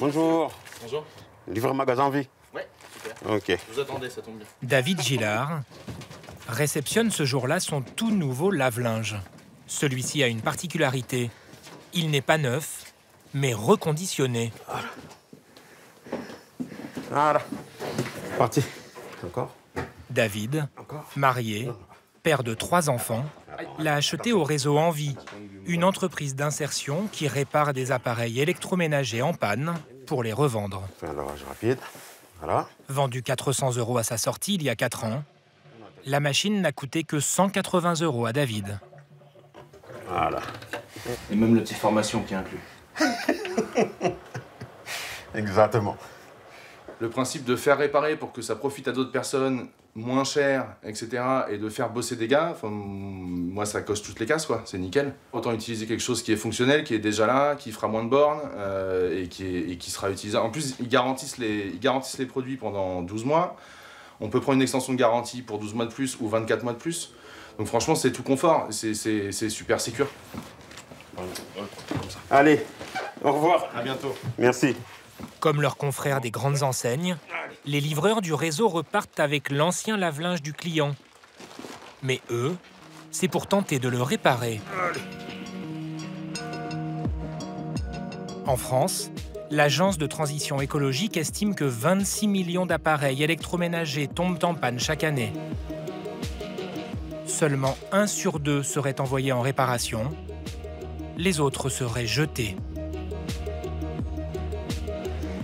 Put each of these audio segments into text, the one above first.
Bonjour. Bonjour. Livreur magasin en vie. Ouais, super. Ok. Je vous attendais, ça tombe bien. David Gillard réceptionne ce jour-là son tout nouveau lave-linge. Celui-ci a une particularité. Il n'est pas neuf, mais reconditionné. Voilà. Parti. Encore. David, Encore. marié, père de 3 enfants, l'a acheté au réseau Envie, une entreprise d'insertion qui répare des appareils électroménagers en panne pour les revendre. Fais un lavage rapide. Voilà. Vendu 400 € à sa sortie il y a 4 ans, la machine n'a coûté que 180 € à David. Voilà. Et même la petite formation qui est inclue. Exactement. Le principe de faire réparer pour que ça profite à d'autres personnes moins cher, etc. et de faire bosser des gars, moi ça coche toutes les cases quoi, c'est nickel. Autant utiliser quelque chose qui est fonctionnel, qui est déjà là, qui fera moins de bornes et qui sera utilisable. En plus ils garantissent les produits pendant 12 mois. On peut prendre une extension de garantie pour 12 mois de plus ou 24 mois de plus. Donc franchement c'est tout confort, c'est super sécure. Allez, au revoir. À bientôt. Merci. Comme leurs confrères des grandes enseignes, les livreurs du réseau repartent avec l'ancien lave-linge du client. Mais eux, c'est pour tenter de le réparer. En France, l'Agence de transition écologique estime que 26 millions d'appareils électroménagers tombent en panne chaque année. Seulement 1 sur 2 serait envoyé en réparation. Les autres seraient jetés.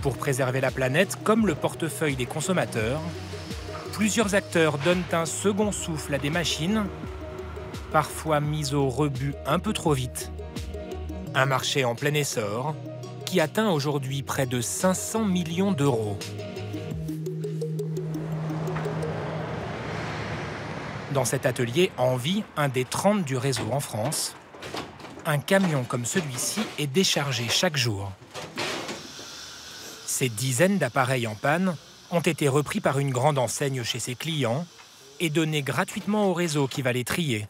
Pour préserver la planète, comme le portefeuille des consommateurs, plusieurs acteurs donnent un second souffle à des machines, parfois mises au rebut un peu trop vite. Un marché en plein essor qui atteint aujourd'hui près de 500 millions d'euros. Dans cet atelier Envie, un des 30 du réseau en France, un camion comme celui-ci est déchargé chaque jour. Ces dizaines d'appareils en panne ont été repris par une grande enseigne chez ses clients et donnés gratuitement au réseau qui va les trier.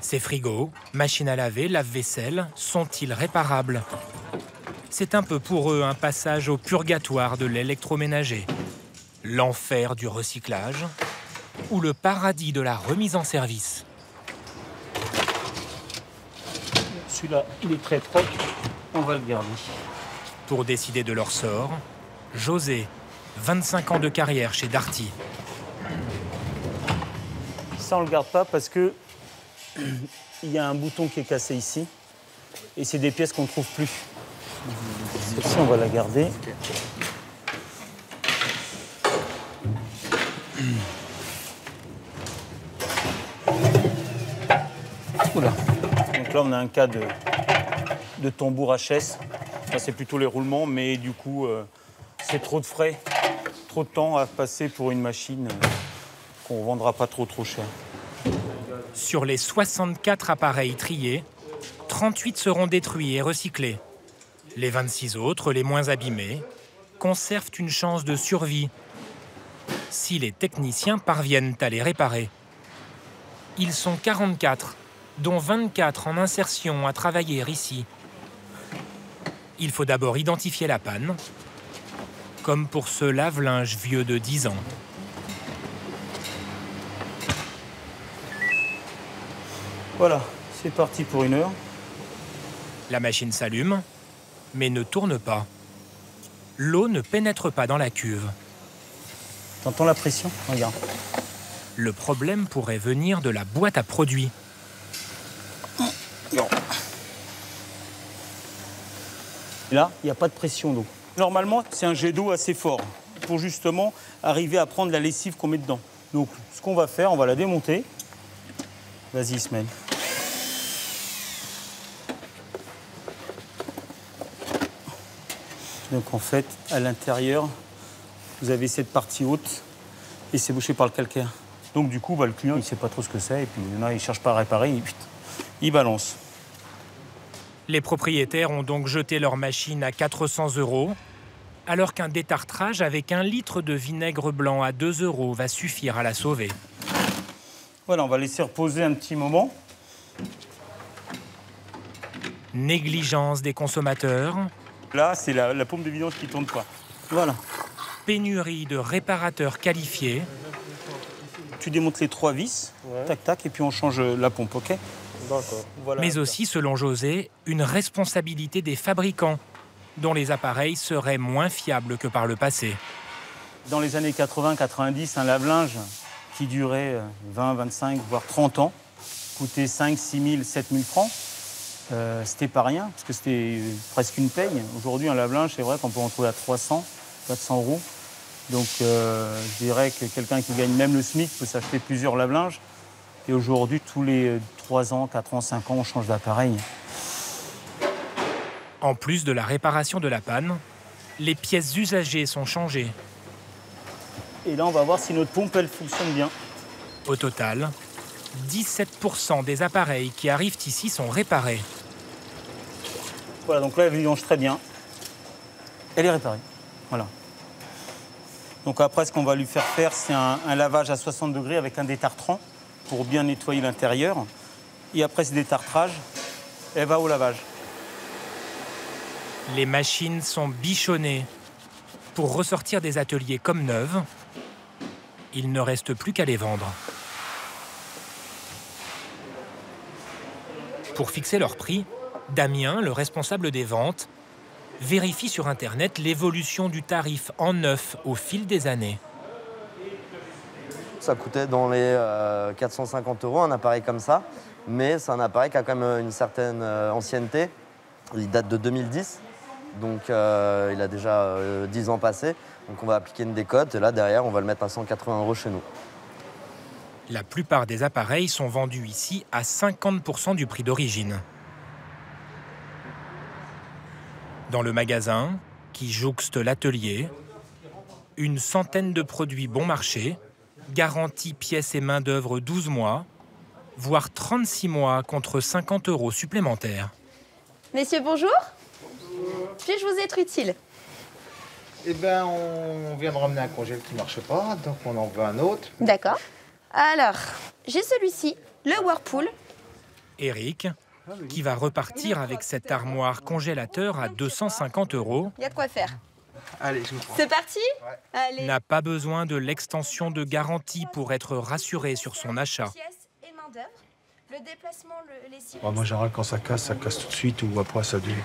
Ces frigos, machines à laver, lave-vaisselle, sont-ils réparables? C'est un peu pour eux un passage au purgatoire de l'électroménager, l'enfer du recyclage ou le paradis de la remise en service. Celui-là, il est très propre, on va le garder. Pour décider de leur sort, José, 25 ans de carrière chez Darty. Ça, on le garde pas parce que il y a un bouton qui est cassé ici et c'est des pièces qu'on ne trouve plus. Celle-ci, on va la garder. Oula. Donc là, on a un cas de tambour HS. Ça, c'est plutôt les roulements, mais du coup, c'est trop de frais, trop de temps à passer pour une machine qu'on ne vendra pas trop cher. Sur les 64 appareils triés, 38 seront détruits et recyclés. Les 26 autres, les moins abîmés, conservent une chance de survie si les techniciens parviennent à les réparer. Ils sont 44, dont 24 en insertion à travailler ici. Il faut d'abord identifier la panne, comme pour ce lave-linge vieux de 10 ans. Voilà, c'est parti pour 1 heure. La machine s'allume, mais ne tourne pas. L'eau ne pénètre pas dans la cuve. T'entends la pression? Regarde. Le problème pourrait venir de la boîte à produits. Non. Là, il n'y a pas de pression d'eau. Normalement, c'est un jet d'eau assez fort pour justement arriver à prendre la lessive qu'on met dedans. Donc, ce qu'on va faire, on va la démonter. Vas-y, Ismaël. Donc, en fait, à l'intérieur, vous avez cette partie haute et c'est bouché par le calcaire. Donc, du coup, le client, il ne sait pas trop ce que c'est et puis il y en a, il ne cherche pas à réparer, il balance. Les propriétaires ont donc jeté leur machine à 400 €, alors qu'un détartrage avec 1 litre de vinaigre blanc à 2 € va suffire à la sauver. Voilà, on va laisser reposer un petit moment. Négligence des consommateurs Là, c'est la pompe de vidange qui ne tourne pas. Voilà. Pénurie de réparateurs qualifiés. Tu démontes les 3 vis, tac, tac, et puis on change la pompe, ok? D'accord. Voilà. Mais aussi, selon José, une responsabilité des fabricants, dont les appareils seraient moins fiables que par le passé. Dans les années 80-90, un lave-linge qui durait 20, 25, voire 30 ans, coûtait 5, 6 000, 7 000 francs. C'était pas rien, parce que c'était presque une paye. Aujourd'hui, un lave-linge, c'est vrai qu'on peut en trouver à 300, 400 euros. Donc, je dirais que quelqu'un qui gagne même le SMIC peut s'acheter plusieurs lave-linges. Et aujourd'hui, tous les 3 ans, 4 ans, 5 ans, on change d'appareil. En plus de la réparation de la panne, les pièces usagées sont changées. Et là, on va voir si notre pompe, elle fonctionne bien. Au total, 17% des appareils qui arrivent ici sont réparés. Voilà, donc là, elle vidange très bien. Elle est réparée. Voilà. Donc après, ce qu'on va lui faire, c'est un lavage à 60 degrés avec un détartrant pour bien nettoyer l'intérieur. Et après ce détartrage, elle va au lavage. Les machines sont bichonnées. Pour ressortir des ateliers comme neuves, il ne reste plus qu'à les vendre. Pour fixer leur prix, Damien, le responsable des ventes, vérifie sur Internet l'évolution du tarif en neuf au fil des années. Ça coûtait dans les 450 € un appareil comme ça, mais c'est un appareil qui a quand même une certaine ancienneté. Il date de 2010, donc il a déjà 10 ans passés. Donc on va appliquer une décote et là derrière on va le mettre à 180 € chez nous. La plupart des appareils sont vendus ici à 50% du prix d'origine. Dans le magasin, qui jouxte l'atelier, une centaine de produits bon marché, garantie pièces et main-d'œuvre 12 mois, voire 36 mois contre 50 € supplémentaires. Messieurs, bonjour. Puis-je vous être utile? Eh bien, on vient de ramener un congèle qui ne marche pas, donc on en veut un autre. D'accord. Alors, j'ai celui-ci, le Whirlpool. Eric, qui va repartir avec cette armoire congélateur à 250 €, Il y a de quoi faire. Allez, je vous prends. C'est parti? Allez. n'a pas besoin de l'extension de garantie pour être rassuré sur son achat. Pièces et main-d'œuvre. Le déplacement, les six. Moi, en général, quand ça casse tout de suite ou après ça dure.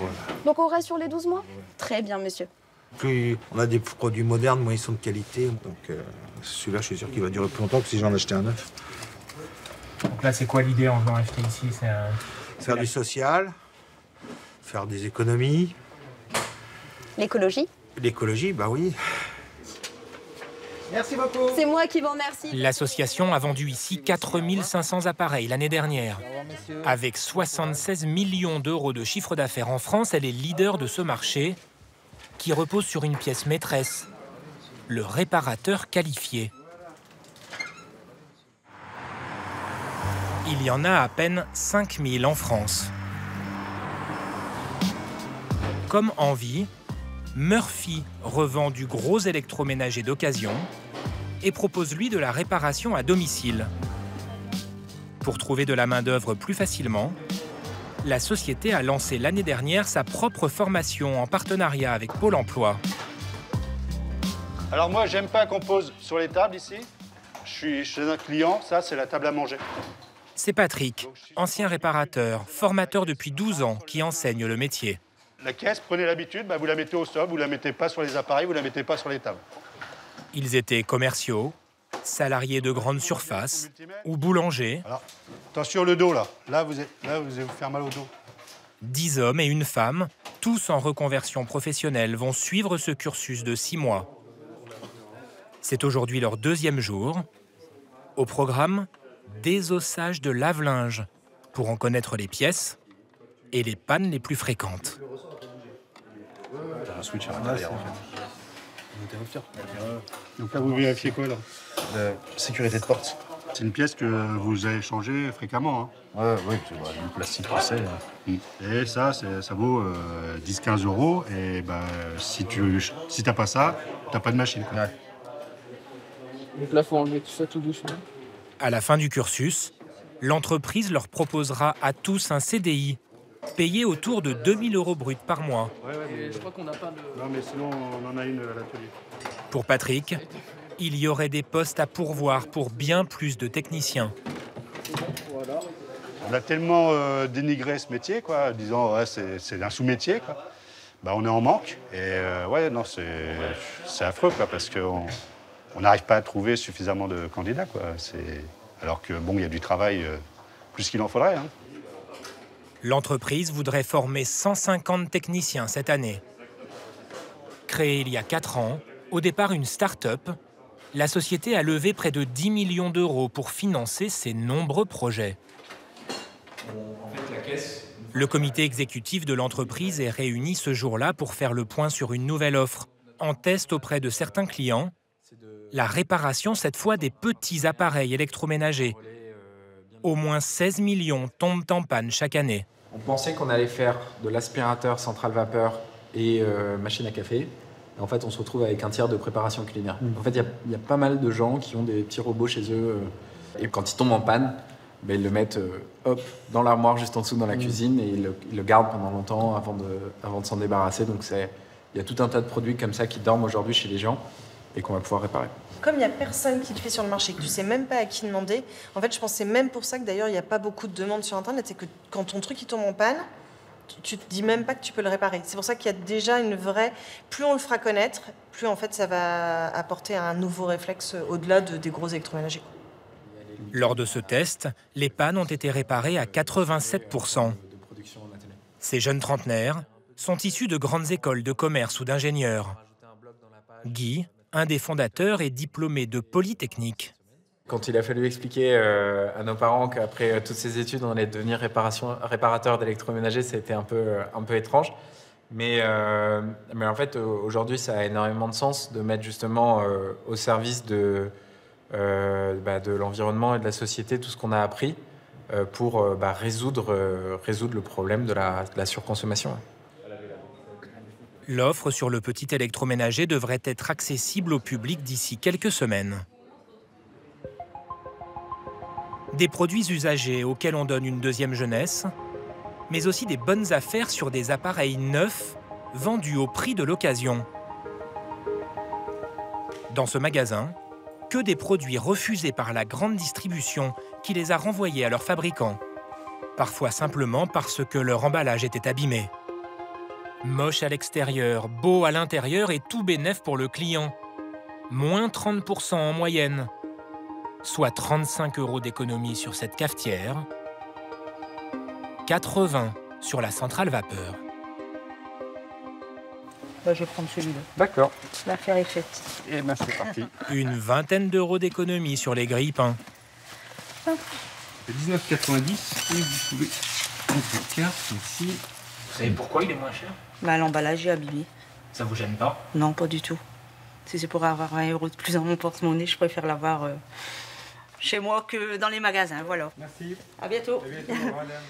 Donc on reste sur les 12 mois? Très bien, monsieur. Plus on a des produits modernes, moins ils sont de qualité. Donc celui-là, je suis sûr qu'il va durer plus longtemps que si j'en achetais un neuf. Donc là, c'est quoi l'idée en venant acheter ici? Faire du social, faire des économies. L'écologie? L'écologie, bah oui. Merci beaucoup. C'est moi qui vous remercie. L'association a vendu ici 4500 appareils l'année dernière. Avec 76 millions d'euros de chiffre d'affaires en France, elle est leader de ce marché qui repose sur une pièce maîtresse, le réparateur qualifié. Il y en a à peine 5000 en France. Comme Envie, Murphy revend du gros électroménager d'occasion et propose lui de la réparation à domicile. Pour trouver de la main-d'œuvre plus facilement, la société a lancé l'année dernière sa propre formation en partenariat avec Pôle emploi. Alors moi, j'aime pas qu'on pose sur les tables ici. Je suis chez un client, ça c'est la table à manger. C'est Patrick, ancien réparateur, formateur depuis 12 ans, qui enseigne le métier. La caisse, prenez l'habitude, vous la mettez au sol, vous la mettez pas sur les appareils, vous la mettez pas sur les tables. Ils étaient commerciaux, salariés de grandes surfaces ou boulangers. Alors, attention le dos là. Là, vous allez vous faire mal au dos. 10 hommes et une femme, tous en reconversion professionnelle, vont suivre ce cursus de 6 mois. C'est aujourd'hui leur 2e jour. Au programme, désossage de lave-linge pour en connaître les pièces et les pannes les plus fréquentes. T'as un switch à l'intérieur en fait. Donc là, vous vérifiez quoi là? Sécurité de porte. C'est une pièce que vous avez changée fréquemment. Oui, c'est du plastique, tu sais. Et ça vaut 10-15 €. Et si t'as pas ça, t'as pas de machine. Quoi. Ouais. Donc là, il faut enlever tout ça tout doucement. À la fin du cursus, l'entreprise leur proposera à tous un CDI payé autour de 2 000 € bruts par mois. Je crois qu'on n'a pas de... Non, mais sinon, on en a une à l'atelier. Pour Patrick, il y aurait des postes à pourvoir pour bien plus de techniciens. On a tellement dénigré ce métier, quoi, disant ouais, c'est un sous-métier, quoi. Bah, on est en manque. Et ouais, non, c'est affreux, quoi, parce qu'on n'arrive pas à trouver suffisamment de candidats, quoi. Alors que bon, il y a du travail plus qu'il en faudrait. Hein. L'entreprise voudrait former 150 techniciens cette année. Créée il y a 4 ans, au départ une start-up, la société a levé près de 10 millions d'euros pour financer ses nombreux projets. Le comité exécutif de l'entreprise est réuni ce jour-là pour faire le point sur une nouvelle offre, en test auprès de certains clients, la réparation cette fois des petits appareils électroménagers. Au moins 16 millions tombent en panne chaque année. On pensait qu'on allait faire de l'aspirateur centrale vapeur et machine à café. En fait, on se retrouve avec un tiers de préparation culinaire. En fait, il y a pas mal de gens qui ont des petits robots chez eux. Et quand ils tombent en panne, ben, ils le mettent dans l'armoire juste en dessous dans la cuisine et ils le gardent pendant longtemps avant de s'en débarrasser. Donc il y a tout un tas de produits comme ça qui dorment aujourd'hui chez les gens et qu'on va pouvoir réparer. Comme il n'y a personne qui le fait sur le marché, que tu ne sais même pas à qui demander, en fait, je pense que c'est même pour ça que d'ailleurs, il n'y a pas beaucoup de demandes sur Internet. C'est que quand ton truc il tombe en panne, tu ne te dis même pas que tu peux le réparer. C'est pour ça qu'il y a déjà une vraie... Plus on le fera connaître, plus en fait, ça va apporter un nouveau réflexe au-delà des gros électroménagers. Lors de ce test, les pannes ont été réparées à 87%. Ces jeunes trentenaires sont issus de grandes écoles de commerce ou d'ingénieurs. Guy, un des fondateurs, est diplômé de Polytechnique. Quand il a fallu expliquer à nos parents qu'après toutes ces études, on allait devenir réparateur d'électroménager, c'était un peu étrange. Mais en fait, aujourd'hui, ça a énormément de sens de mettre justement au service de l'environnement et de la société tout ce qu'on a appris pour résoudre le problème de la surconsommation. L'offre sur le petit électroménager devrait être accessible au public d'ici quelques semaines. Des produits usagés auxquels on donne une deuxième jeunesse, mais aussi des bonnes affaires sur des appareils neufs vendus au prix de l'occasion. Dans ce magasin, que des produits refusés par la grande distribution qui les a renvoyés à leurs fabricants, parfois simplement parce que leur emballage était abîmé. Moche à l'extérieur, beau à l'intérieur et tout bénef pour le client. Moins 30% en moyenne, soit 35 € d'économie sur cette cafetière, 80 sur la centrale vapeur. Je vais prendre celui-là. D'accord. L'affaire est faite. Et ben c'est parti. Une vingtaine d'euros d'économie sur les grille-pains. C'est 19,90 et vous pouvez mettre votre carte ici. Vous savez pourquoi il est moins cher? L'emballage est abîmé. Ça vous gêne pas? Non, pas du tout. Si c'est pour avoir 1 € de plus dans mon porte-monnaie, je préfère l'avoir chez moi que dans les magasins. Voilà. Merci. À bientôt.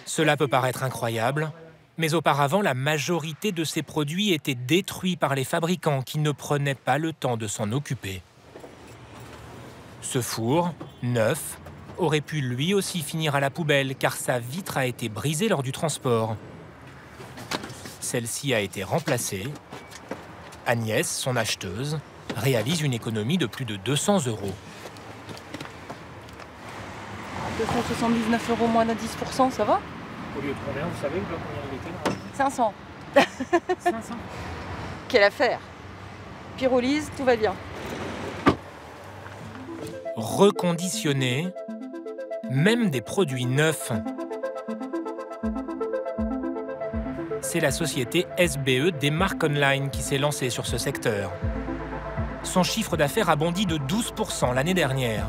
Cela peut paraître incroyable, mais auparavant, la majorité de ces produits étaient détruits par les fabricants qui ne prenaient pas le temps de s'en occuper. Ce four, neuf, aurait pu lui aussi finir à la poubelle car sa vitre a été brisée lors du transport. Celle-ci a été remplacée. Agnès, son acheteuse, réalise une économie de plus de 200 €. 279 € moins de 10%, ça va? Au lieu de combien, vous savez combien il était là? 500. 500. Quelle affaire. Pyrolyse, tout va bien. Reconditionner, même des produits neufs. C'est la société SBE des marques online qui s'est lancée sur ce secteur. Son chiffre d'affaires a bondi de 12% l'année dernière.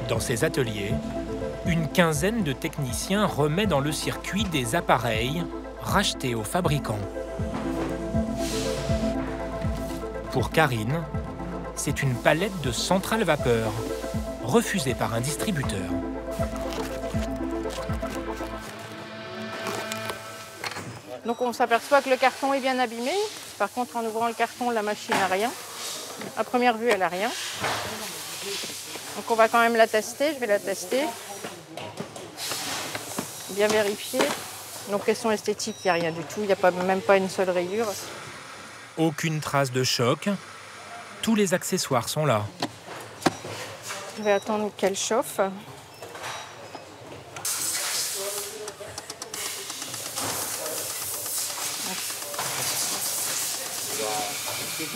Dans ses ateliers, une quinzaine de techniciens remet dans le circuit des appareils rachetés aux fabricants. Pour Karine, c'est une palette de centrale vapeur, refusée par un distributeur. Donc on s'aperçoit que le carton est bien abîmé. Par contre, en ouvrant le carton, la machine n'a rien. À première vue, elle n'a rien. Donc on va quand même la tester, je vais la tester. Bien vérifier. Donc question esthétique, il n'y a rien du tout, il n'y a même pas une seule rayure. Aucune trace de choc. Tous les accessoires sont là. Je vais attendre qu'elle chauffe.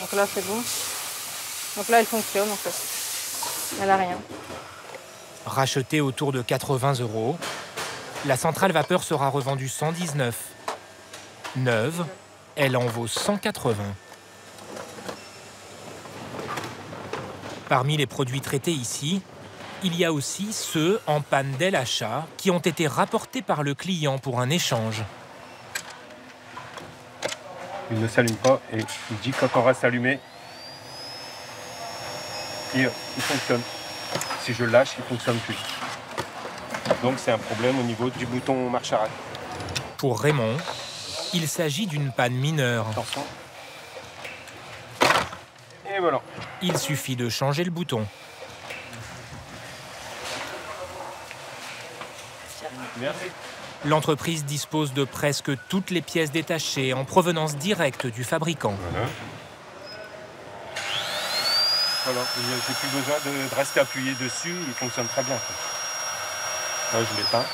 Donc là c'est bon. Donc là elle fonctionne en fait. Elle n'a rien. Rachetée autour de 80 €, la centrale vapeur sera revendue 119. Neuve, elle en vaut 180. Parmi les produits traités ici, il y a aussi ceux en panne dès l'achat qui ont été rapportés par le client pour un échange. Il ne s'allume pas et il dit quand on reste allumé, il fonctionne. Si je lâche, il ne fonctionne plus. Donc c'est un problème au niveau du bouton marche arrêt. Pour Raymond, il s'agit d'une panne mineure. Attention. Et voilà. Il suffit de changer le bouton. Merci. L'entreprise dispose de presque toutes les pièces détachées en provenance directe du fabricant. Voilà, j'ai plus besoin de rester appuyé dessus, il fonctionne très bien. Là, je l'éteins.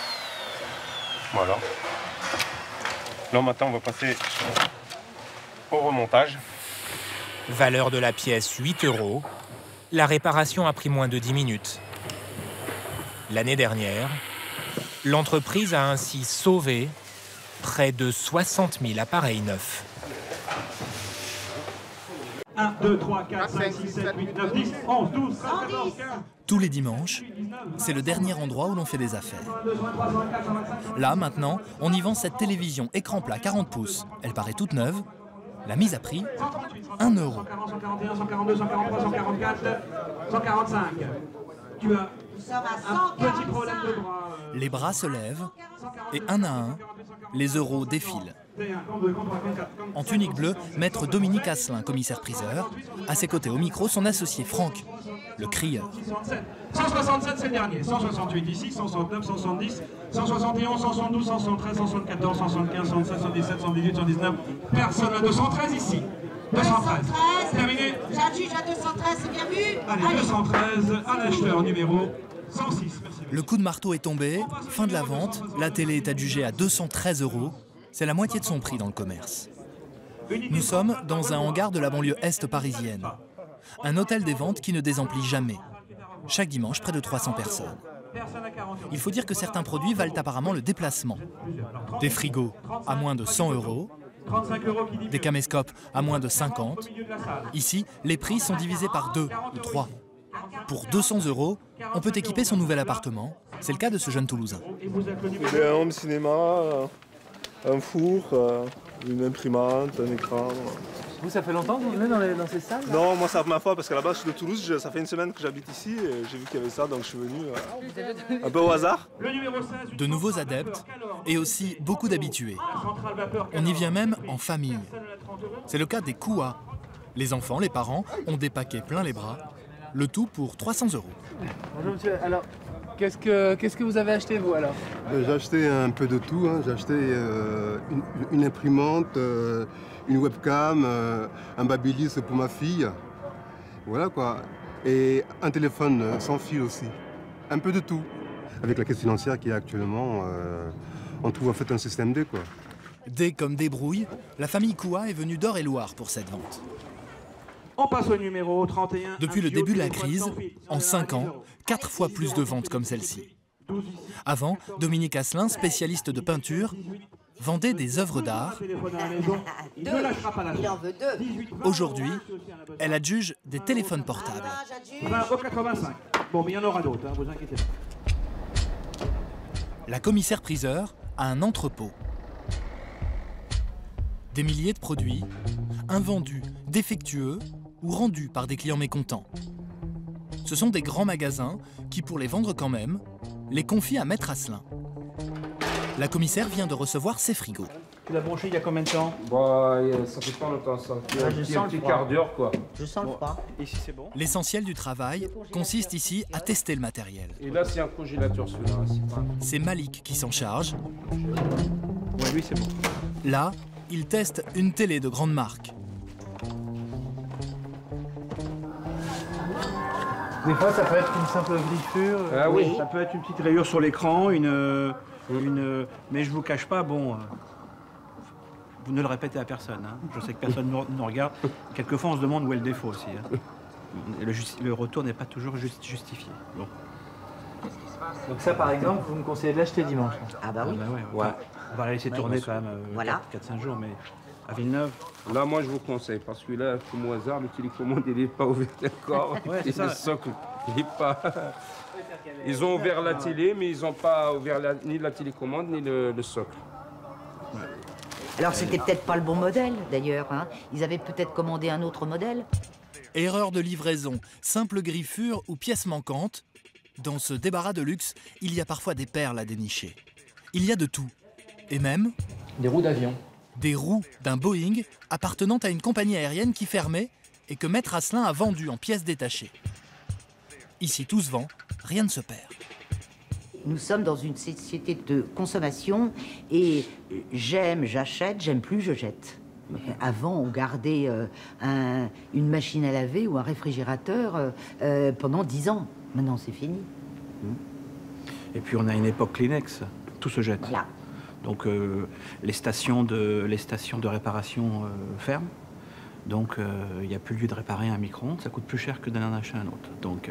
Voilà. Là, maintenant, on va passer au remontage. Valeur de la pièce 8 €. La réparation a pris moins de 10 minutes. L'année dernière, l'entreprise a ainsi sauvé près de 60 000 appareils neufs. 1, 2, 3, 4, 5, 6, 7, 8, 9, 10, 11, 12, 13, 14, 15. Tous les dimanches, c'est le dernier endroit où l'on fait des affaires. Là, maintenant, on y vend cette télévision écran plat 40 pouces. Elle paraît toute neuve. La mise à prix, 1 €. 141, 142, 143, 144, 145. Tu as un petit problème de bras. Les bras se lèvent et un à un, les euros défilent. En tunique bleue, maître Dominique Asselin, commissaire-priseur. À ses côtés au micro, son associé Franck, le crieur. 167, c'est le dernier. 168 ici, 169, 170, 171, 172, 173, 174, 175, 116, 117, 118, 119. Personne à 213 ici. 213. Terminé. J'adjuge à 213, c'est bien vu. Allez, 213, un acheteur numéro 106. Merci. Le coup de marteau est tombé, fin de la vente. La télé est adjugée à 213 €. C'est la moitié de son prix dans le commerce. Nous sommes dans un hangar de la banlieue est parisienne. Un hôtel des ventes qui ne désemplit jamais. Chaque dimanche, près de 300 personnes. Il faut dire que certains produits valent apparemment le déplacement. Des frigos à moins de 100 €, des caméscopes à moins de 50. Ici, les prix sont divisés par 2 ou 3. Pour 200 €, on peut équiper son nouvel appartement. C'est le cas de ce jeune Toulousain. Un home cinéma, un four, une imprimante, un écran. Vous, ça fait longtemps que vous venez dans ces salles là? Non, moi ça ma foi parce qu'à la base je suis de Toulouse, ça fait une semaine que j'habite ici et j'ai vu qu'il y avait ça donc je suis venu un peu au hasard. De nouveaux adeptes et aussi beaucoup d'habitués. On y vient même en famille. C'est le cas des Koua. Les enfants, les parents ont des paquets plein les bras, le tout pour 300 €. Bonjour monsieur, alors qu'est-ce que vous avez acheté vous alors? J'ai acheté un peu de tout, hein. J'ai acheté une imprimante, une webcam, un babyliss pour ma fille, voilà quoi, et un téléphone sans fil aussi, un peu de tout. Avec la caisse financière qui est actuellement, on trouve en fait un système D quoi. D comme débrouille, la famille Koua est venue d'Eure-et-Loire pour cette vente. On passe au numéro 31. Depuis le début de la crise, en 5 ans, 4 fois plus de ventes comme celle-ci. Avant, Dominique Asselin, spécialiste de peinture, vendait des œuvres d'art. Il en veut 2. Aujourd'hui, elle adjuge des téléphones portables. 20 au 85. Bon, mais il y en aura d'autres, hein, vous inquiétez pas. La commissaire-priseur a un entrepôt. Des milliers de produits, invendus, défectueux ou rendus par des clients mécontents. Ce sont des grands magasins qui, pour les vendre quand même, les confient à Maître Asselin. La commissaire vient de recevoir ses frigos. Tu l'as branché il y a combien de temps? Bah, ça fait pas longtemps, ça. Un petit quart d'heure, quoi. Je sens le froid. Ici, c'est bon. L'essentiel du travail consiste ici à tester le matériel. Et là, c'est un congélateur, celui-là. C'est Malik qui s'en charge. Ouais, lui, c'est bon. Là, il teste une télé de grande marque. Des fois, ça peut être une simple griffure. Ah oui. Ça peut être une petite rayure sur l'écran, mais je vous cache pas, bon, vous ne le répétez à personne. Hein. Je sais que personne ne nous regarde. Quelquefois, on se demande où est le défaut aussi. Hein. Le retour n'est pas toujours justifié. Bon. Donc ça, par exemple, vous me conseillez de l'acheter dimanche. Ah bah oui. Ah bah ouais. On va la laisser tourner quand même voilà. 4-5 jours, mais à Villeneuve. Là, moi, je vous conseille, parce que là, comme au hasard, le télécommande, il n'est pas ouvert encore. Ouais, c'est et ça. le socle, il n'est pas... Ils ont ouvert la télé, mais ils n'ont pas ouvert ni la télécommande, ni le socle. Ouais. Alors, c'était peut-être pas le bon modèle, d'ailleurs. Hein. Ils avaient peut-être commandé un autre modèle. Erreur de livraison, simple griffure ou pièce manquante. Dans ce débarras de luxe, il y a parfois des perles à dénicher. Il y a de tout. Et même... des roues d'avion. Des roues d'un Boeing appartenant à une compagnie aérienne qui fermait et que Maître Asselin a vendu en pièces détachées. Ici, tout se vend, rien ne se perd. Nous sommes dans une société de consommation et j'aime, j'achète, j'aime plus, je jette. Avant, on gardait une machine à laver ou un réfrigérateur pendant 10 ans. Maintenant, c'est fini. Et puis, on a une époque Kleenex. Tout se jette. Voilà. Donc, les stations de réparation ferment. Donc, il n'y a plus lieu de réparer un micro-ondes. Ça coûte plus cher que d'en acheter un autre. Donc,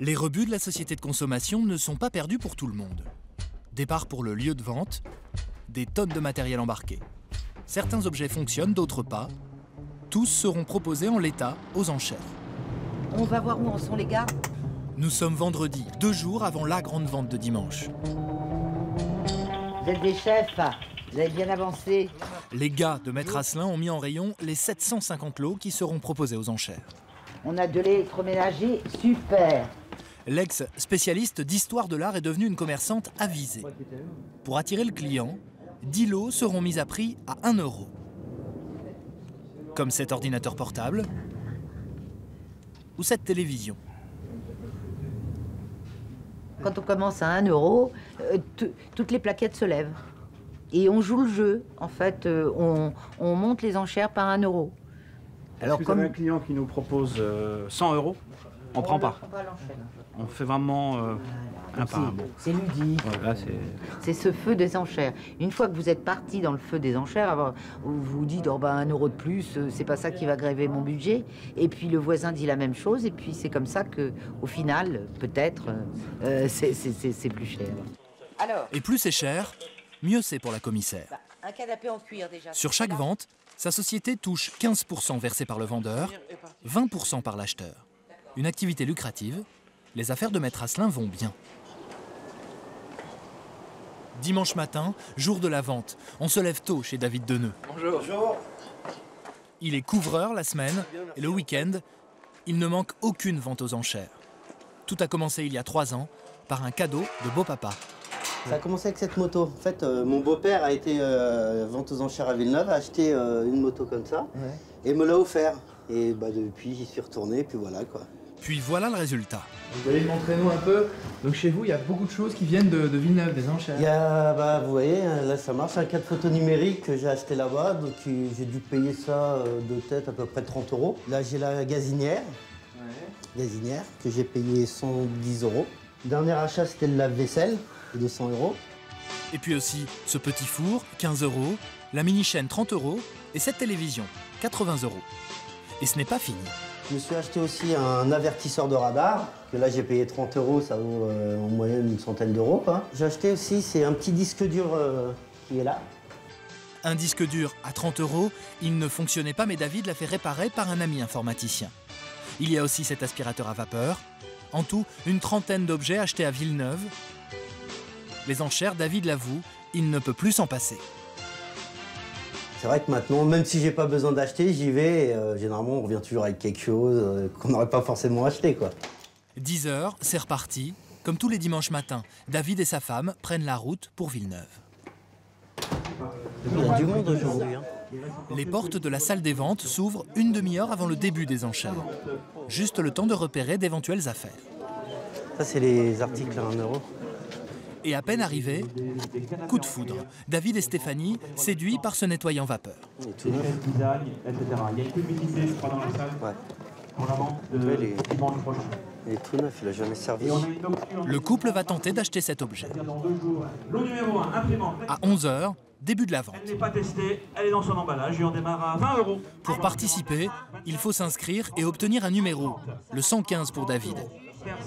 les rebuts de la société de consommation ne sont pas perdus pour tout le monde. Départ pour le lieu de vente, des tonnes de matériel embarqué. Certains objets fonctionnent, d'autres pas. Tous seront proposés en l'état aux enchères. On va voir où en sont les gars. Nous sommes vendredi, 2 jours avant la grande vente de dimanche. Vous êtes des chefs, vous avez bien avancé. Les gars de Maître Asselin ont mis en rayon les 750 lots qui seront proposés aux enchères. On a de l'électroménager, super. L'ex-spécialiste d'histoire de l'art est devenue une commerçante avisée. Pour attirer le client, 10 lots seront mis à prix à 1 €. Comme cet ordinateur portable ou cette télévision. Quand on commence à 1 €, toutes les plaquettes se lèvent. Et on joue le jeu. En fait, on monte les enchères par 1 €. Alors, comme un client qui nous propose 100 €, on prend pas. On fait vraiment un par un. C'est ludique. Voilà, c'est ce feu des enchères. Une fois que vous êtes parti dans le feu des enchères, alors, vous vous dites oh, 1 € de plus, c'est pas ça qui va gréver mon budget. Et puis le voisin dit la même chose. Et puis c'est comme ça que, au final, peut-être, c'est plus cher. Alors. Et plus c'est cher, mieux c'est pour la commissaire. Un canapé en cuir déjà. Sur chaque vente, sa société touche 15% versés par le vendeur, 20% par l'acheteur. Une activité lucrative. Les affaires de Maître Asselin vont bien. Dimanche matin, jour de la vente, on se lève tôt chez David Deneux. Bonjour. Il est couvreur la semaine et le week-end, il ne manque aucune vente aux enchères. Tout a commencé il y a 3 ans par un cadeau de beau-papa. Ça a commencé avec cette moto. En fait, mon beau-père a été vente aux enchères à Villeneuve, a acheté une moto comme ça et me l'a offert. Et depuis, j'y suis retourné, puis voilà quoi. Puis voilà le résultat. Vous allez montrer-nous un peu. Donc chez vous, il y a beaucoup de choses qui viennent de Villeneuve, des enchères. Il y a, vous voyez, là ça marche, un cadre photo numérique que j'ai acheté là-bas. Donc j'ai dû payer ça de tête à peu près 30 €. Là j'ai la gazinière, que j'ai payé 110 €. Dernier achat, c'était le lave-vaisselle, de 200 €. Et puis aussi ce petit four, 15 €, la mini-chaîne, 30 € et cette télévision, 80 €. Et ce n'est pas fini. Je me suis acheté aussi un avertisseur de radar, que là j'ai payé 30 €, ça vaut en moyenne une centaine d'euros. J'ai acheté aussi, c'est un petit disque dur qui est là. Un disque dur à 30 €, il ne fonctionnait pas mais David l'a fait réparer par un ami informaticien. Il y a aussi cet aspirateur à vapeur. En tout, une trentaine d'objets achetés à Villeneuve. Les enchères, David l'avoue, il ne peut plus s'en passer. C'est vrai que maintenant, même si j'ai pas besoin d'acheter, j'y vais. Généralement, on revient toujours avec quelque chose qu'on n'aurait pas forcément acheté, quoi. 10 h, c'est reparti. Comme tous les dimanches matins, David et sa femme prennent la route pour Villeneuve. Il y a du monde aujourd'hui. Les portes de la salle des ventes s'ouvrent une demi-heure avant le début des enchères. Juste le temps de repérer d'éventuelles affaires. Ça, c'est les articles à 1 €. Et à peine arrivé, coup de foudre. David et Stéphanie, séduits par ce nettoyant vapeur. Il y a une publicité, je crois, dans la salle. Pour la vente de dimanche prochain. Il est tout neuf, il n'a jamais servi. Le couple va tenter d'acheter cet objet. Lot numéro 1, imprimante. À 11 h, début de la vente. Elle n'est pas testée, elle est dans son emballage et on démarre à 20 €. Pour participer, il faut s'inscrire et obtenir un numéro, le 115 pour David.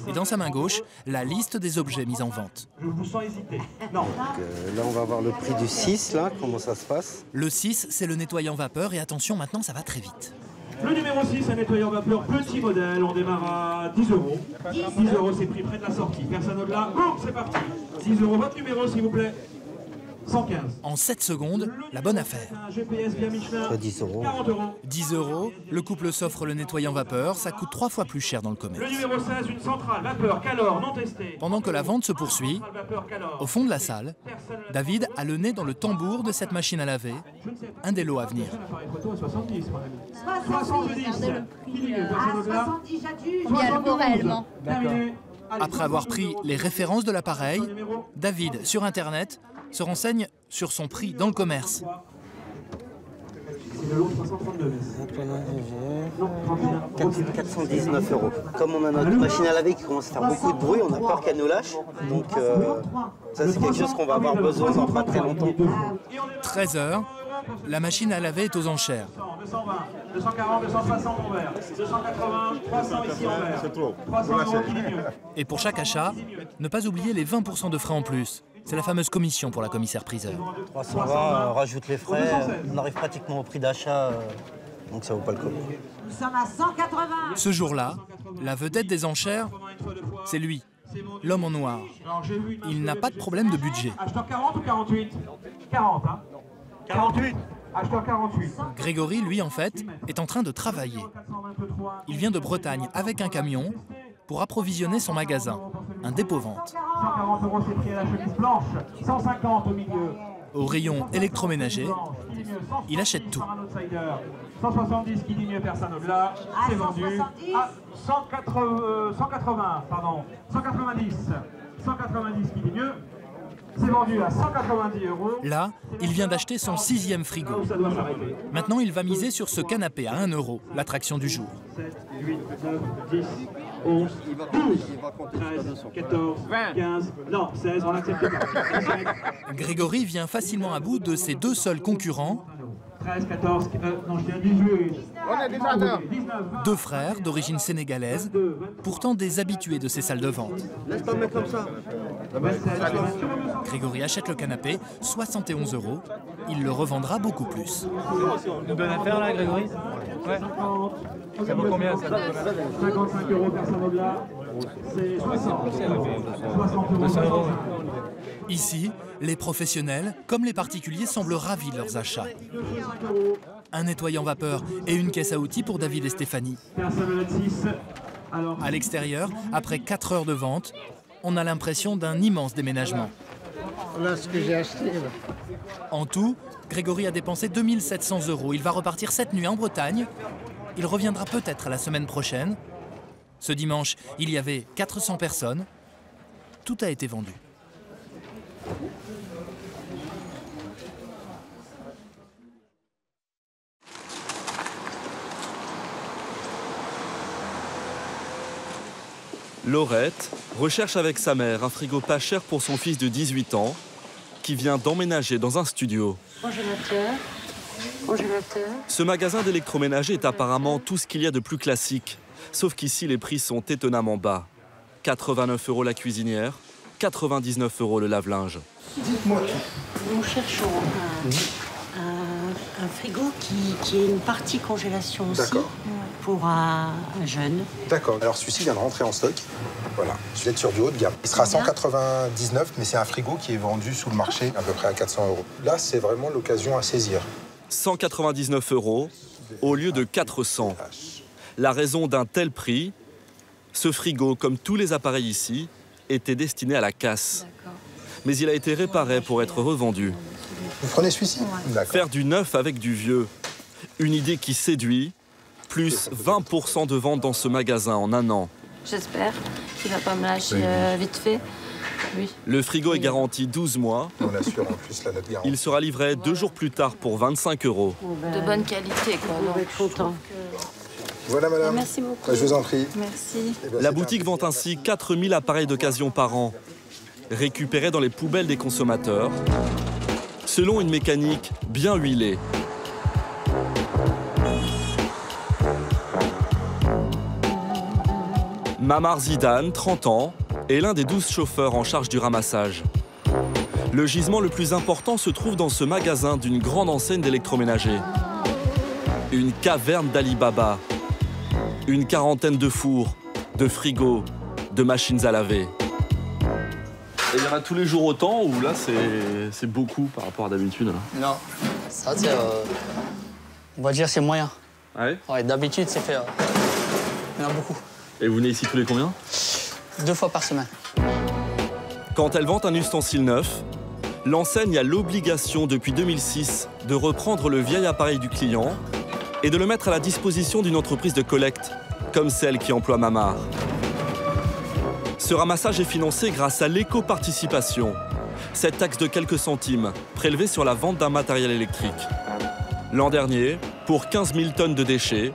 Et dans sa main gauche, la liste des objets mis en vente. Je vous sens hésiter. Non. Là, on va avoir le prix du 6, là, comment ça se passe? Le 6, c'est le nettoyant vapeur et attention, maintenant, ça va très vite. Le numéro 6, un nettoyant vapeur petit modèle, on démarre à 10 €. 10 €, c'est pris près de la sortie. Personne au-delà, boum, c'est parti. 10 €, votre numéro, s'il vous plaît. 115. En 7 secondes, la bonne affaire. Un GPS via Michelin. 10 €. 40 €. 10 €, le couple s'offre le nettoyant vapeur, ça coûte 3 fois plus cher dans le commerce. Le numéro 16, une centrale vapeur Calor non testée. Pendant que la vente se poursuit, au fond de la salle, David a le nez dans le tambour de cette machine à laver, un des lots à venir. 70, mon ami. 70, j'adore réellement. Après avoir pris les références de l'appareil, David, sur Internet, se renseigne sur son prix dans le commerce. C'est le lot 332. 419 €. Comme on a notre machine à laver qui commence à faire beaucoup de bruit, on a peur qu'elle nous lâche. Donc ça c'est quelque chose qu'on va avoir besoin dans pas très longtemps. 13 h, la machine à laver est aux enchères. 220, 240, 260 en vert, 280, 300 ici en vert. C'est trop. 300 € qui est mieux. Et pour chaque achat, ne pas oublier les 20% de frais en plus. C'est la fameuse commission pour la commissaire-priseur. 320, rajoute les frais, on arrive pratiquement au prix d'achat, donc ça vaut pas le coup. Nous sommes à 180. Ce jour-là, la vedette des enchères, c'est lui, l'homme en noir. Il n'a pas de problème de budget. Acheteur 40 ou 48 40, hein 48. Acheteur 48. Grégory, lui, en fait, est en train de travailler. Il vient de Bretagne avec un camion pour approvisionner son magasin, un dépôt-vente. 140 €, c'est pris à la chemise blanche. 150 au milieu. Au rayon électroménager, il achète tout. 170 qui dit mieux, personne au-delà. C'est vendu à 180, pardon. 190. 190 qui dit mieux. C'est vendu à 190 €. Là, il vient d'acheter son 6e frigo. Maintenant, il va miser sur ce canapé à 1 €, l'attraction du jour. 7, 8, 9, 10, 11, 12, 13, 14, 15, non, 16, on l'accepte pas. Grégory vient facilement à bout de ses deux seuls concurrents. 13, 14, non, je viens 18. On est des amateurs. 2 frères d'origine sénégalaise, pourtant des habitués de ces salles de vente. Laisse pas mettre comme ça. Grégory achète le canapé, 71 €. Il le revendra beaucoup plus. Une bonne affaire là, Grégory? Ouais. Ça vaut combien ça? 55 € personne au-delà. C'est 60. 60 €. Ici, les professionnels, comme les particuliers, semblent ravis de leurs achats. Un nettoyant vapeur et une caisse à outils pour David et Stéphanie. À l'extérieur, après 4 heures de vente, on a l'impression d'un immense déménagement. Voilà ce que j'ai acheté. En tout, Grégory a dépensé 2700 €. Il va repartir cette nuit en Bretagne. Il reviendra peut-être la semaine prochaine. Ce dimanche, il y avait 400 personnes. Tout a été vendu. Laurette recherche avec sa mère un frigo pas cher pour son fils de 18 ans qui vient d'emménager dans un studio. Congélateur. Ce magasin d'électroménager est apparemment tout ce qu'il y a de plus classique. Sauf qu'ici, les prix sont étonnamment bas. 89 € la cuisinière, 99 € le lave-linge. Dites-moi tout. Nous cherchons un frigo qui ait une partie congélation aussi. D'accord. Pour un jeune. D'accord. Alors celui-ci vient de rentrer en stock. Voilà. Je vais être sur du haut de gamme. Il sera 199, mais c'est un frigo qui est vendu sous le marché à peu près à 400 €. Là, c'est vraiment l'occasion à saisir. 199 € au lieu de 400. La raison d'un tel prix, ce frigo, comme tous les appareils ici, était destiné à la casse. Mais il a été réparé pour être revendu. Vous prenez celui-ci? D'accord. Faire du neuf avec du vieux, une idée qui séduit, plus 20% de ventes dans ce magasin en un an. J'espère qu'il va pas me lâcher vite fait. Oui. Le frigo est garanti 12 mois. On assure en plus la note garantie. Il sera livré 2 jours plus tard pour 25 €. De bonne qualité, quoi. On va être content. Voilà, madame. Merci beaucoup. Je vous en prie. Merci. La boutique vend ainsi 4000 appareils d'occasion par an, récupérés dans les poubelles des consommateurs, selon une mécanique bien huilée. Mamar Zidane, 30 ans, est l'un des 12 chauffeurs en charge du ramassage. Le gisement le plus important se trouve dans ce magasin d'une grande enseigne d'électroménager. Une caverne d'Ali Baba. Une quarantaine de fours, de frigos, de machines à laver. Et il y en a tous les jours autant ou là c'est beaucoup par rapport à d'habitude? Non, ça c'est... on va dire c'est moyen. Ouais. Ouais, d'habitude c'est fait... il y en a beaucoup. Et vous venez ici tous les combien? 2 fois par semaine. Quand elle vend un ustensile neuf, l'enseigne a l'obligation depuis 2006 de reprendre le vieil appareil du client et de le mettre à la disposition d'une entreprise de collecte, comme celle qui emploie Mamar. Ce ramassage est financé grâce à l'éco-participation, cette taxe de quelques centimes prélevée sur la vente d'un matériel électrique. L'an dernier, pour 15 000 tonnes de déchets,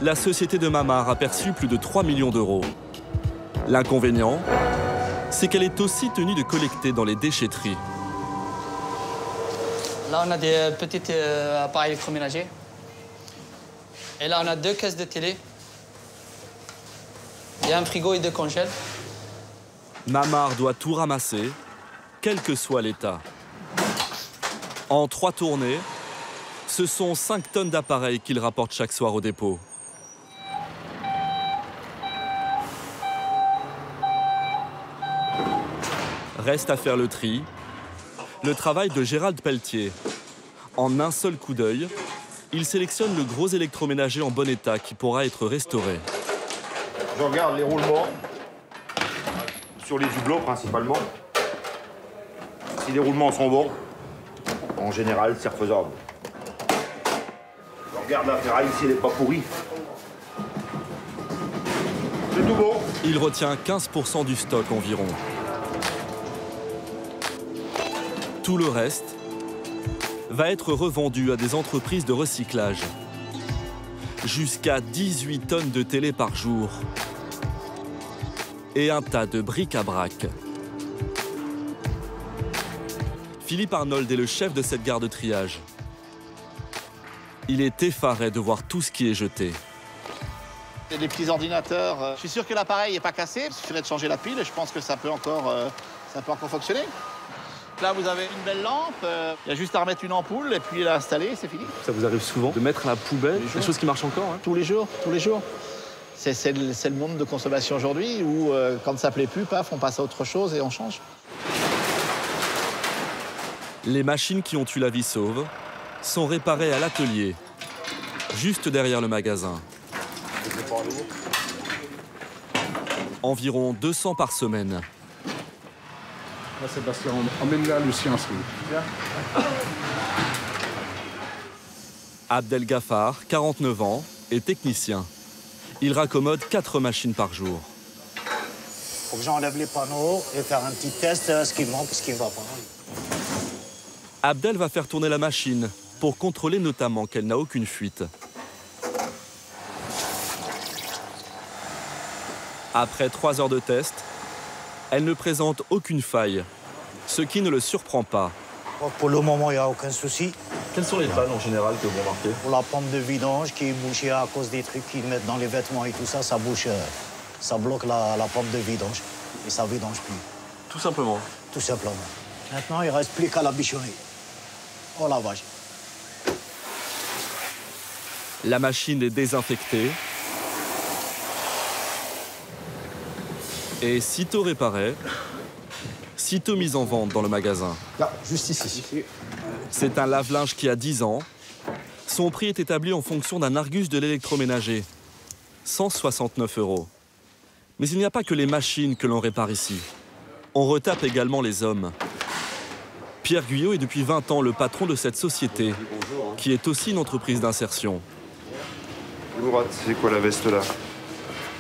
la société de Mamar a perçu plus de 3 millions d'euros. L'inconvénient, c'est qu'elle est aussi tenue de collecter dans les déchetteries. Là on a des petits appareils électroménagers. Et là, on a 2 caisses de télé. Il y a un frigo et 2 congèles. Mamar doit tout ramasser, quel que soit l'état. En 3 tournées, ce sont 5 tonnes d'appareils qu'il rapporte chaque soir au dépôt. Reste à faire le tri. Le travail de Gérald Pelletier. En un seul coup d'œil, il sélectionne le gros électroménager en bon état qui pourra être restauré. Je regarde les roulements, sur les hublots principalement. Si les roulements sont bons, en général, c'est refaisable. Je regarde la ferraille si elle n'est pas pourrie. C'est tout bon. Il retient 15% du stock environ. Tout le reste va être revendu à des entreprises de recyclage. Jusqu'à 18 tonnes de télé par jour. Et un tas de bric-à-brac. Philippe Arnold est le chef de cette gare de triage. Il est effaré de voir tout ce qui est jeté. Des petits ordinateurs. Je suis sûr que l'appareil n'est pas cassé. Il suffirait de changer la pile et je pense que ça peut encore fonctionner. Là, vous avez une belle lampe. Il y a juste à remettre une ampoule et puis l'installer, c'est fini. Ça vous arrive souvent de mettre à la poubelle des choses qui marchent encore, hein? Tous les jours, tous les jours. C'est le monde de consommation aujourd'hui où quand ça ne plaît plus, paf, on passe à autre chose et on change. Les machines qui ont eu la vie sauve sont réparées à l'atelier, juste derrière le magasin. Environ 200 par semaine. Là, Sébastien, emmène-la, Lucien, s'il vous plaît. Abdel Gaffar, 49 ans, est technicien. Il raccommode 4 machines par jour. Faut que j'enlève les panneaux et faire un petit test, ce qui manque, ce qui ne va pas. Abdel va faire tourner la machine pour contrôler notamment qu'elle n'a aucune fuite. Après 3 heures de test, elle ne présente aucune faille, ce qui ne le surprend pas. Pour le moment, il n'y a aucun souci. Quelles sont les pannes en général que vous remarquez? Pour la pompe de vidange qui est bouchée à cause des trucs qu'ils mettent dans les vêtements et tout ça, ça bouche, ça bloque la pompe de vidange et ça vidange plus. Tout simplement? Tout simplement. Maintenant, il ne reste plus qu'à la bichonner au lavage. La machine est désinfectée. Et sitôt réparée, sitôt mise en vente dans le magasin. Là, juste ici. C'est un lave-linge qui a 10 ans. Son prix est établi en fonction d'un Argus de l'électroménager. 169 €. Mais il n'y a pas que les machines que l'on répare ici. On retape également les hommes. Pierre Guyot est depuis 20 ans le patron de cette société, qui est aussi une entreprise d'insertion. Mourad, c'est quoi la veste là?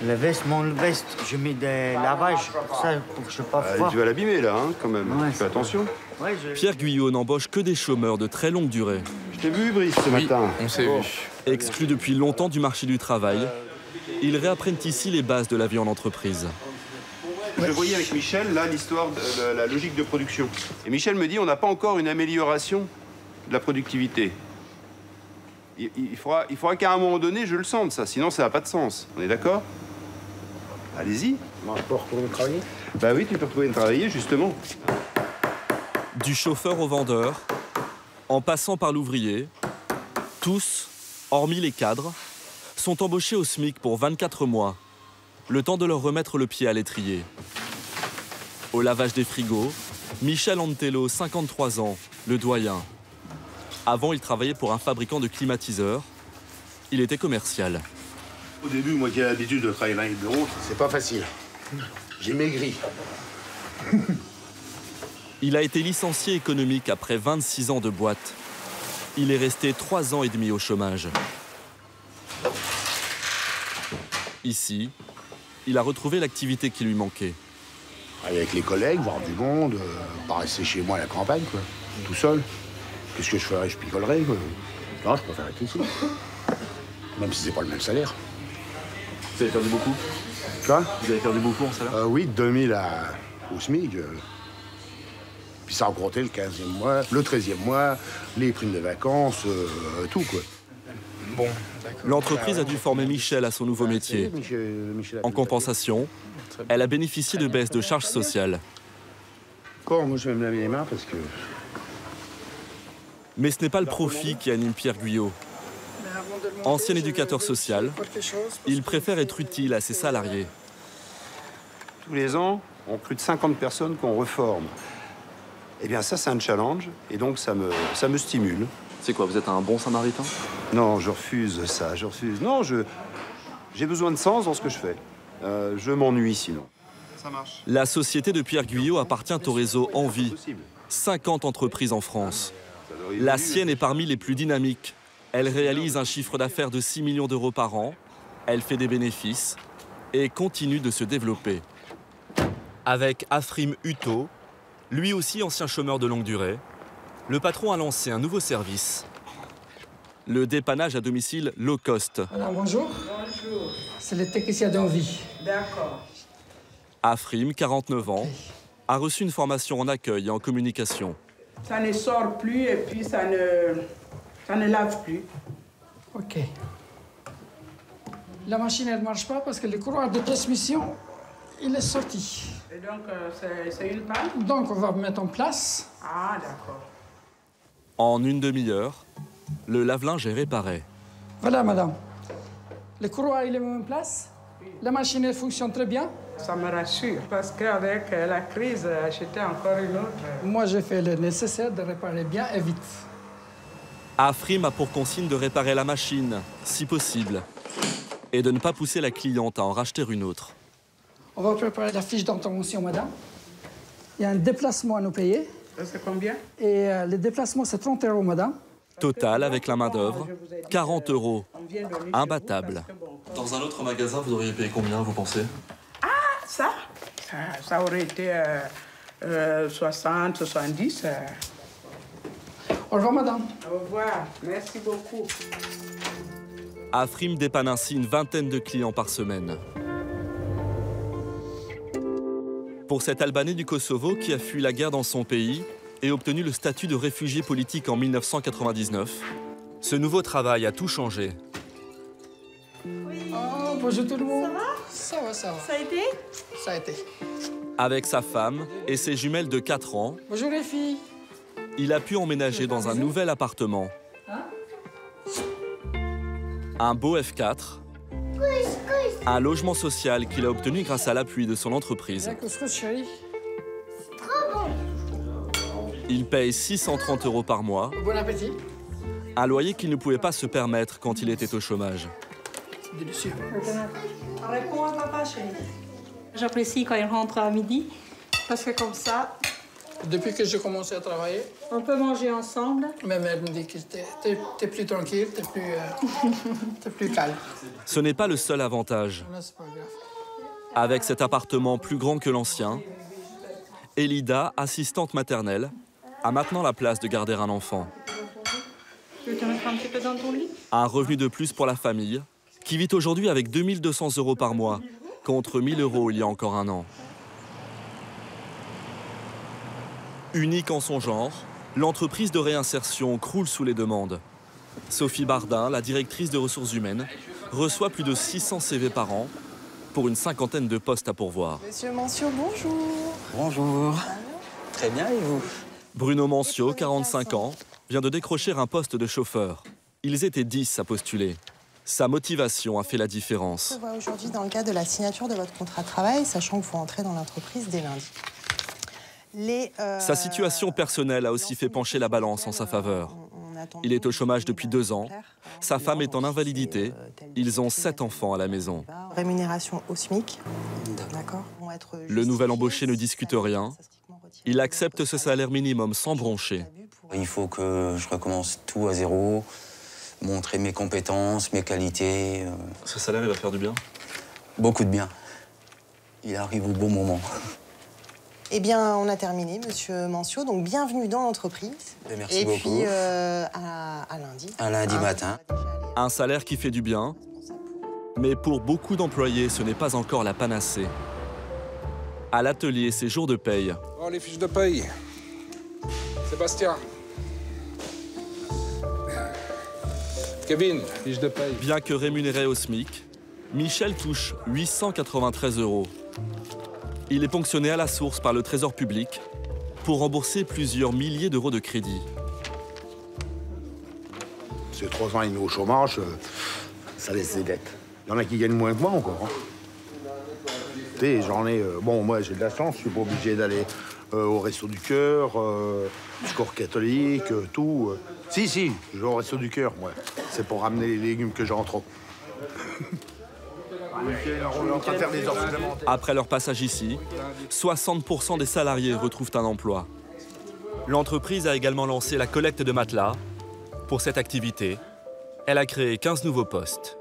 La veste, mon veste, je mets des lavages pour ça, pour que je ne sois pas froid. Tu vas l'abîmer là, hein, quand même. Ouais, Fais attention. Ouais, Pierre Guyot n'embauche que des chômeurs de très longue durée. Je t'ai vu, Brice, ce matin. On s'est vu. Exclus depuis longtemps du marché du travail, ils réapprennent ici les bases de la vie en entreprise. Je voyais avec Michel, là, l'histoire de la logique de production. Et Michel me dit, on n'a pas encore une amélioration de la productivité. Il faudra qu'à un moment donné, je le sente, ça. Sinon, ça n'a pas de sens. On est d'accord? Allez-y. Je peux retourner travailler? Bah oui, tu peux retourner travailler, justement. Du chauffeur au vendeur, en passant par l'ouvrier, tous, hormis les cadres, sont embauchés au SMIC pour 24 mois, le temps de leur remettre le pied à l'étrier. Au lavage des frigos, Michel Antello, 53 ans, le doyen. Avant, il travaillait pour un fabricant de climatiseurs. Il était commercial. Au début, moi qui ai l'habitude de travailler dans les bureaux, c'est pas facile. J'ai maigri. Il a été licencié économique après 26 ans de boîte. Il est resté 3 ans et demi au chômage. Ici, il a retrouvé l'activité qui lui manquait. Aller avec les collègues, voir du monde, pas rester chez moi à la campagne, quoi. Tout seul. Qu'est-ce que je ferais? Je picolerais, quoi. Non, je préfère être ici. Même si c'est pas le même salaire. Vous avez perdu beaucoup? Quoi? Vous avez perdu beaucoup en salaire? Oui, de 2000 au SMIC. Puis ça a compté le 15e mois, le 13e mois, les primes de vacances, tout, quoi. Bon, d'accord. L'entreprise a dû former Michel à son nouveau métier. En compensation, elle a bénéficié de baisses de charges sociales. Bon, moi je vais me laver les mains parce que... Mais ce n'est pas le profit qui anime Pierre Guyot. Ancien éducateur social, il préfère être utile à ses salariés. Tous les ans, on a plus de 50 personnes qu'on reforme. Eh bien, ça, c'est un challenge, et donc ça me stimule. C'est quoi, vous êtes un bon samaritain? Non, je refuse ça, je refuse. Non, j'ai besoin de sens dans ce que je fais. Je m'ennuie sinon. Ça marche. La société de Pierre Guyot appartient au réseau Envie. 50 entreprises en France. La sienne est parmi les plus dynamiques. Elle réalise un chiffre d'affaires de 6 millions d'euros par an. Elle fait des bénéfices et continue de se développer. Avec Afrim Uto, lui aussi ancien chômeur de longue durée, le patron a lancé un nouveau service. Le dépannage à domicile low cost. Alors, bonjour. Bonjour. C'est le technicien d'Envie. D'accord. Afrim, 49 ans, a reçu une formation en accueil et en communication. Ça ne sort plus et puis ça ne lave plus. OK. La machine, elle ne marche pas parce que le courroie de transmission, il est sorti. Et donc, c'est une panne? Donc, on va mettre en place. Ah, d'accord. En une demi-heure, le lave-linge est réparé. Voilà, madame. Le courroie, il est en place. La machine, elle fonctionne très bien. Ça me rassure, parce qu'avec la crise, acheter encore une autre. Moi, j'ai fait le nécessaire de réparer bien et vite. Afrim a pour consigne de réparer la machine, si possible, et de ne pas pousser la cliente à en racheter une autre. On va préparer la fiche d'intervention, madame. Il y a un déplacement à nous payer. C'est combien? Et le déplacement, c'est 30 €, madame. Total, avec la main-d'œuvre, 40 €. Imbattable. Dans un autre magasin, vous auriez payé combien, vous pensez? Ça aurait été 60, 70. Au revoir, madame. Au revoir. Merci beaucoup. Afrim dépanne ainsi une vingtaine de clients par semaine. Pour cet Albanais du Kosovo qui a fui la guerre dans son pays et obtenu le statut de réfugié politique en 1999, ce nouveau travail a tout changé. Oh, bonjour tout le monde. Ça va? Ça va. Ça a été? Ça a été. Avec sa femme et ses jumelles de 4 ans, bonjour les filles. Il a pu emménager dans un nouvel appartement. Un beau F4, un logement social qu'il a obtenu grâce à l'appui de son entreprise. Il paye 630 € par mois, Bon appétit. un loyer qu'il ne pouvait pas se permettre quand il était au chômage. Délicieux. Réponds à papa, chérie. J'apprécie quand il rentre à midi, parce que comme ça, Depuis que j'ai commencé à travailler. On peut manger ensemble. Même elle me dit que t'es plus tranquille, t'es plus calme. Ce n'est pas le seul avantage. Là, c'est pas grave. Avec cet appartement plus grand que l'ancien, Elida, assistante maternelle, a maintenant la place de garder un enfant. Tu veux te mettre un petit peu dans ton lit? Un revenu de plus pour la famille, qui vit aujourd'hui avec 2 200 € par mois, contre 1 000 € il y a encore un an. Unique en son genre, l'entreprise de réinsertion croule sous les demandes. Sophie Bardin, la directrice de ressources humaines, reçoit plus de 600 CV par an pour une 50aine de postes à pourvoir. Monsieur Mancio, bonjour. Bonjour. Très bien, et vous? Bruno Mancio, 45 ans, vient de décrocher un poste de chauffeur. Ils étaient 10 à postuler. Sa motivation a fait la différence. Je vous vois aujourd'hui dans le cadre de la signature de votre contrat de travail, sachant que vous entrez dans l'entreprise dès lundi. Sa situation personnelle a aussi fait pencher la balance en sa faveur. Il est au chômage depuis 2 ans. Sa femme est en invalidité. Ils ont 7 enfants à la maison. Rémunération au SMIC. D'accord. Le nouvel embauché ne discute rien. Il accepte ce salaire minimum sans broncher. Il faut que je recommence tout à zéro, montrer mes compétences, mes qualités. Ce salaire, il va faire du bien? Beaucoup de bien. Il arrive au bon moment. Eh bien, on a terminé, monsieur Mancio. Donc, bienvenue dans l'entreprise. Merci beaucoup. Et puis, à lundi. Un lundi matin. Un salaire qui fait du bien. Mais pour beaucoup d'employés, ce n'est pas encore la panacée. À l'atelier, c'est jour de paye. Oh, les fiches de paye. Sébastien. Kevin, fiche de paye. Bien que rémunéré au SMIC, Michel touche 893 €. Il est ponctionné à la source par le Trésor public pour rembourser plusieurs milliers d'euros de crédit. C'est 3 ans et demi au chômage, ça laisse des dettes. Il y en a qui gagnent moins que moi encore. Tu sais, j'en ai... bon, moi, j'ai de la chance, je suis pas obligé d'aller au Resto du Cœur, Secours catholique, tout. Si, je vais au Resto du Cœur, moi. C'est pour ramener les légumes que j'ai en trop. Après leur passage ici, 60% des salariés retrouvent un emploi. L'entreprise a également lancé la collecte de matelas. Pour cette activité, elle a créé 15 nouveaux postes.